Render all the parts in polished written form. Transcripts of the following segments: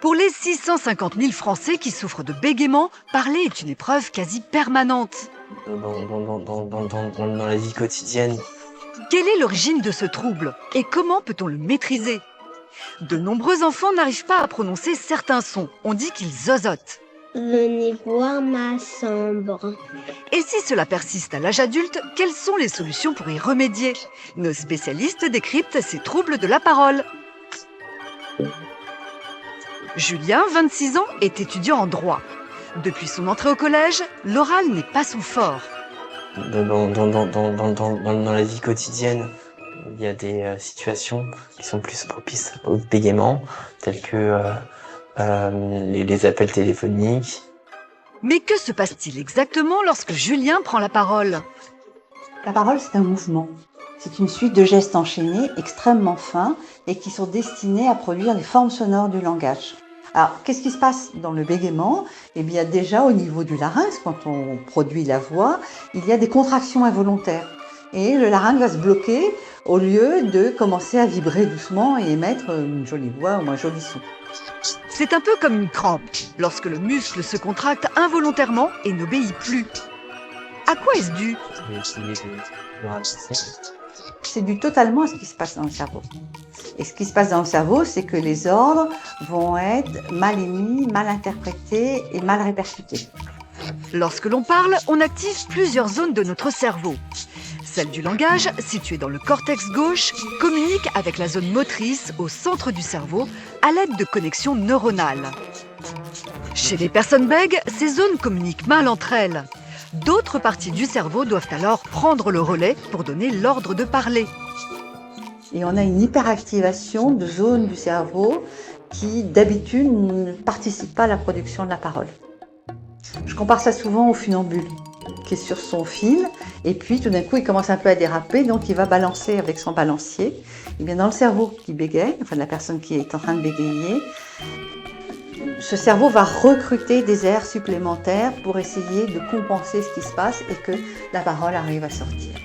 Pour les 650 000 Français qui souffrent de bégaiement, parler est une épreuve quasi permanente. Dans la vie quotidienne. Quelle est l'origine de ce trouble et comment peut-on le maîtriser? De nombreux enfants n'arrivent pas à prononcer certains sons. On dit qu'ils zozotent. Le niveau ma chambre. Et si cela persiste à l'âge adulte, quelles sont les solutions pour y remédier? Nos spécialistes décryptent ces troubles de la parole. Julien, 26 ans, est étudiant en droit. Depuis son entrée au collège, l'oral n'est pas son fort. Dans la vie quotidienne, il y a des situations qui sont plus propices au bégaiement, telles que les appels téléphoniques. Mais que se passe-t-il exactement lorsque Julien prend la parole? La parole, c'est un mouvement. C'est une suite de gestes enchaînés extrêmement fins et qui sont destinés à produire les formes sonores du langage. Alors, qu'est-ce qui se passe dans le bégaiement? Eh bien, déjà, au niveau du larynx, quand on produit la voix, il y a des contractions involontaires. Et le larynx va se bloquer au lieu de commencer à vibrer doucement et émettre une jolie voix ou un joli son. C'est un peu comme une crampe, lorsque le muscle se contracte involontairement et n'obéit plus. À quoi est-ce dû? C'est dû totalement à ce qui se passe dans le cerveau. Et ce qui se passe dans le cerveau, c'est que les ordres vont être mal émis, mal interprétés et mal répercutés. Lorsque l'on parle, on active plusieurs zones de notre cerveau. Celle du langage, située dans le cortex gauche, communique avec la zone motrice au centre du cerveau à l'aide de connexions neuronales. Chez les personnes bègues, ces zones communiquent mal entre elles. D'autres parties du cerveau doivent alors prendre le relais pour donner l'ordre de parler. Et on a une hyperactivation de zones du cerveau qui, d'habitude, ne participent pas à la production de la parole. Je compare ça souvent au funambule, qui est sur son fil, et puis tout d'un coup, il commence un peu à déraper, donc il va balancer avec son balancier. Et bien dans le cerveau qui bégaye, enfin de la personne qui est en train de bégayer, ce cerveau va recruter des airs supplémentaires pour essayer de compenser ce qui se passe et que la parole arrive à sortir.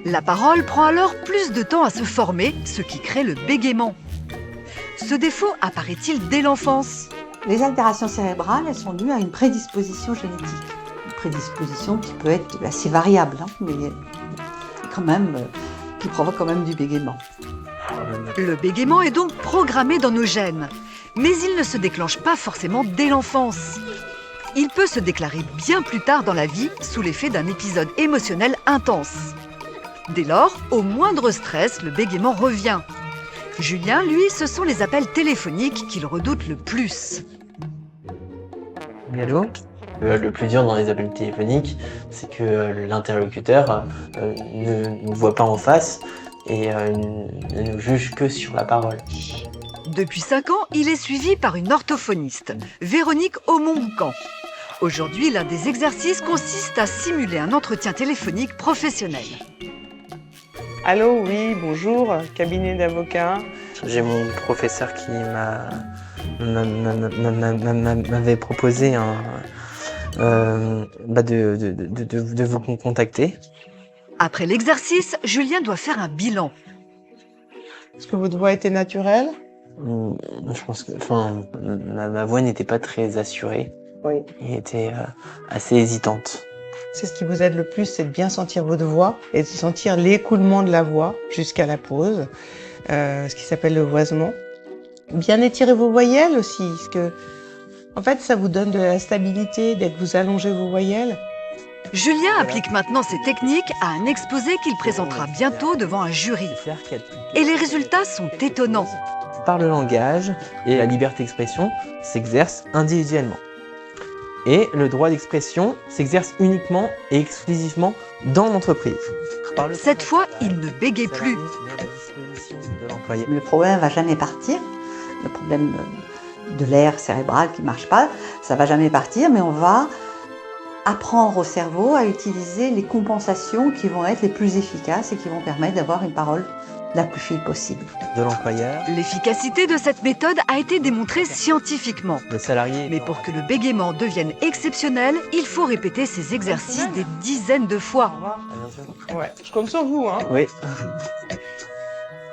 La parole prend alors plus de temps à se former, ce qui crée le bégaiement. Ce défaut apparaît-il dès l'enfance? Les altérations cérébrales, elles sont dues à une prédisposition génétique. Une prédisposition qui peut être assez variable, mais quand même, qui provoque quand même du bégaiement. Le bégaiement est donc programmé dans nos gènes, mais il ne se déclenche pas forcément dès l'enfance. Il peut se déclarer bien plus tard dans la vie sous l'effet d'un épisode émotionnel intense. Dès lors, au moindre stress, le bégaiement revient. Julien, lui, ce sont les appels téléphoniques qu'il redoute le plus. Allô ? Le plus dur dans les appels téléphoniques, c'est que l'interlocuteur ne nous voit pas en face et ne nous juge que sur la parole. Depuis 5 ans, il est suivi par une orthophoniste, Véronique Aumont-Boucan. Aujourd'hui, l'un des exercices consiste à simuler un entretien téléphonique professionnel. Allô, oui, bonjour, cabinet d'avocat. J'ai mon professeur qui m'avait proposé de vous contacter. Après l'exercice, Julien doit faire un bilan. Est-ce que votre voix était naturelle? Je pense que, ma voix n'était pas très assurée. Oui. Elle était assez hésitante. C'est ce qui vous aide le plus, c'est de bien sentir votre voix et de sentir l'écoulement de la voix jusqu'à la pause, ce qui s'appelle le voisement. Bien étirer vos voyelles aussi, parce que, en fait, ça vous donne de la stabilité dès que vous allongez vos voyelles. Julien applique maintenant ces techniques à un exposé qu'il présentera bientôt devant un jury. Et les résultats sont étonnants. Par le langage et la liberté d'expression s'exerce individuellement. Et le droit d'expression s'exerce uniquement et exclusivement dans l'entreprise. Cette fois, il ne bégaye plus. Le problème ne va jamais partir. Le problème de l'air cérébral qui ne marche pas, ça ne va jamais partir, mais on va apprendre au cerveau à utiliser les compensations qui vont être les plus efficaces et qui vont permettre d'avoir une parole la plus fine possible. De l'employeur. L'efficacité de cette méthode a été démontrée scientifiquement. Le salarié. Mais pour que le bégaiement devienne exceptionnel, il faut répéter ces exercices des dizaines de fois. Ouais, je compte sur vous, hein. Oui.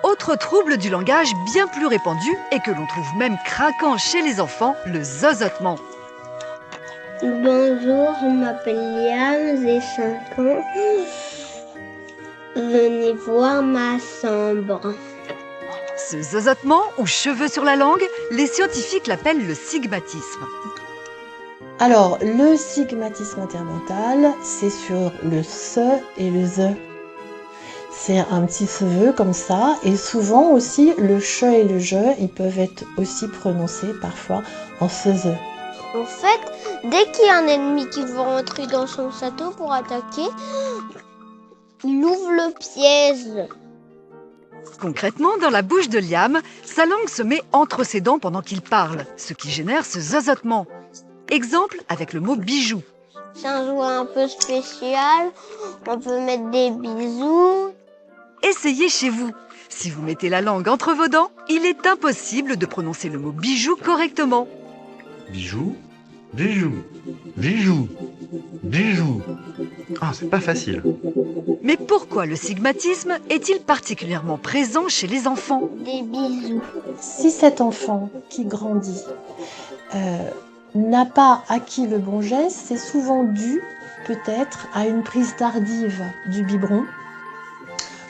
Autre trouble du langage bien plus répandu et que l'on trouve même craquant chez les enfants, le zozotement. Bonjour, je m'appelle Liam, j'ai 5 ans. Venez voir ma chambre. Ce zozotement, ou cheveux sur la langue, les scientifiques l'appellent le sigmatisme. Alors, le sigmatisme interdental, c'est sur le se et le the. C'est un petit cheveu comme ça, et souvent aussi le che et le je, ils peuvent être aussi prononcés parfois en se. En fait, dès qu'il y a un ennemi qui veut rentrer dans son château pour attaquer, il ouvre le piège. Concrètement, dans la bouche de Liam, sa langue se met entre ses dents pendant qu'il parle, ce qui génère ce zozotement. Exemple avec le mot bijou. C'est un jouet un peu spécial, on peut mettre des bisous. Essayez chez vous. Si vous mettez la langue entre vos dents, il est impossible de prononcer le mot bijou correctement. Bijou, bijou, bijou, bijou. Ah, c'est pas facile. Mais pourquoi le sigmatisme est-il particulièrement présent chez les enfants? Des bisous. Si cet enfant qui grandit n'a pas acquis le bon geste, c'est souvent dû peut-être à une prise tardive du biberon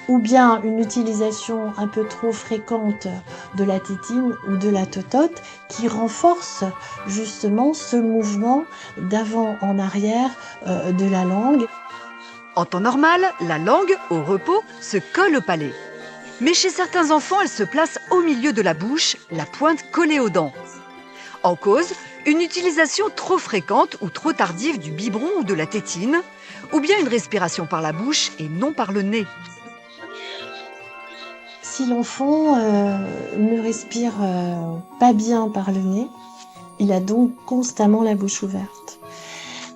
ou bien une utilisation un peu trop fréquente de la tétine ou de la totote qui renforce justement ce mouvement d'avant en arrière de la langue. En temps normal, la langue, au repos, se colle au palais. Mais chez certains enfants, elle se place au milieu de la bouche, la pointe collée aux dents. En cause, une utilisation trop fréquente ou trop tardive du biberon ou de la tétine, ou bien une respiration par la bouche et non par le nez. Si l'enfant ne respire pas bien par le nez, il a donc constamment la bouche ouverte.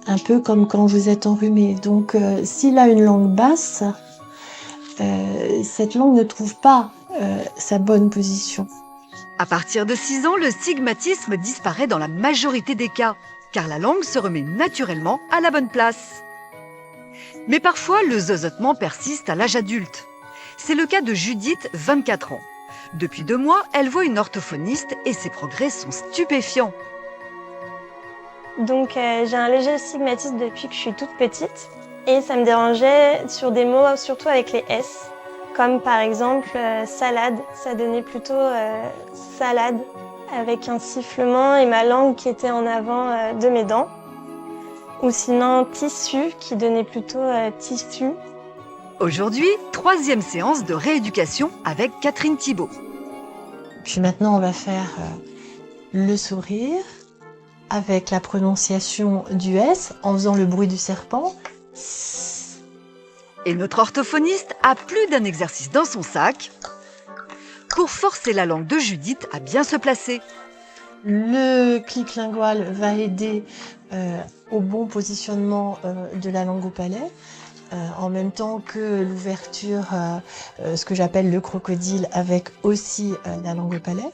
Un peu comme quand vous êtes enrhumé. Donc s'il a une langue basse, cette langue ne trouve pas sa bonne position. À partir de 6 ans, le sigmatisme disparaît dans la majorité des cas, car la langue se remet naturellement à la bonne place. Mais parfois, le zozotement persiste à l'âge adulte. C'est le cas de Judith, 24 ans. Depuis 2 mois, elle voit une orthophoniste et ses progrès sont stupéfiants. Donc j'ai un léger sigmatisme depuis que je suis toute petite et ça me dérangeait sur des mots, surtout avec les S, comme par exemple salade, ça donnait plutôt salade avec un sifflement et ma langue qui était en avant de mes dents. Ou sinon tissu qui donnait plutôt tissu. Aujourd'hui, 3e séance de rééducation avec Catherine Thibault. Puis maintenant, on va faire le sourire avec la prononciation du S en faisant le bruit du serpent. Et notre orthophoniste a plus d'un exercice dans son sac pour forcer la langue de Judith à bien se placer. Le clic lingual va aider au bon positionnement de la langue au palais, en même temps que l'ouverture, ce que j'appelle le crocodile, avec aussi la langue au palais.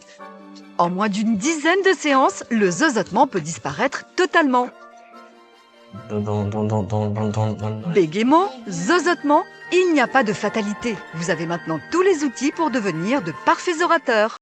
En moins d'une dizaine de séances, le zozotement peut disparaître totalement. Bégaiement, zozotement, il n'y a pas de fatalité. Vous avez maintenant tous les outils pour devenir de parfaits orateurs.